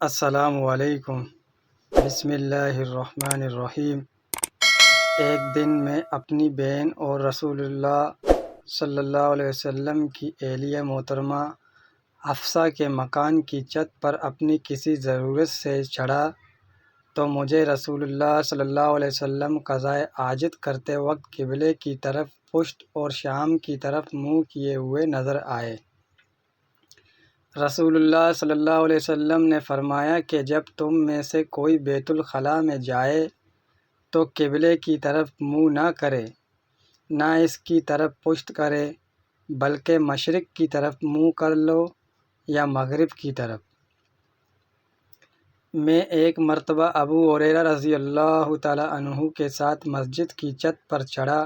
السلام علیکم۔ بسم اللہ الرحمن الرحیم۔ ایک دن میں اپنی بہن اور رسول اللہ صلی اللہ علیہ وسلم کی اہلیہ محترمہ حفصہ کے مکان کی چھت پر اپنی کسی ضرورت سے چڑھا تو مجھے رسول اللہ صلی اللہ علیہ وسلم قضائے حاجت کرتے وقت قبلے کی طرف پشت اور شام کی طرف منہ کیے ہوئے نظر آئے۔ رسول اللہ صلی اللہ علیہ وسلم نے فرمایا کہ جب تم میں سے کوئی بیت الخلاء میں جائے تو قبلے کی طرف منہ نہ کرے، نہ اس کی طرف پشت کرے، بلکہ مشرق کی طرف منہ کر لو یا مغرب کی طرف۔ میں ایک مرتبہ ابو ہریرہ رضی اللہ تعالی عنہ کے ساتھ مسجد کی چھت پر چڑھا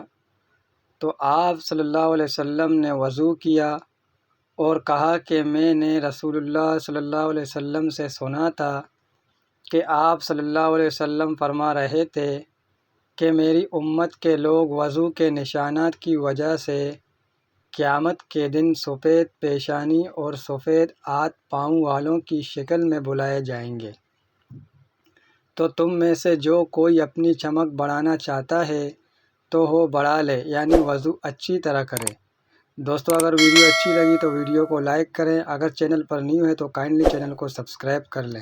تو آپ صلی اللہ علیہ وسلم نے وضو کیا اور کہا کہ میں نے رسول اللہ صلی اللہ علیہ وسلم سے سنا تھا کہ آپ صلی اللہ علیہ وسلم فرما رہے تھے کہ میری امت کے لوگ وضو کے نشانات کی وجہ سے قیامت کے دن سفید پیشانی اور سفید ہاتھ پاؤں والوں کی شکل میں بلائے جائیں گے۔ تو تم میں سے جو کوئی اپنی چمک بڑھانا چاہتا ہے تو وہ بڑھا لے، یعنی وضو اچھی طرح کرے۔ دوستو، اگر ویڈیو اچھی لگی تو ویڈیو کو لائک کریں، اگر چینل پر نیو ہے تو کائنڈلی چینل کو سبسکرائب کر لیں۔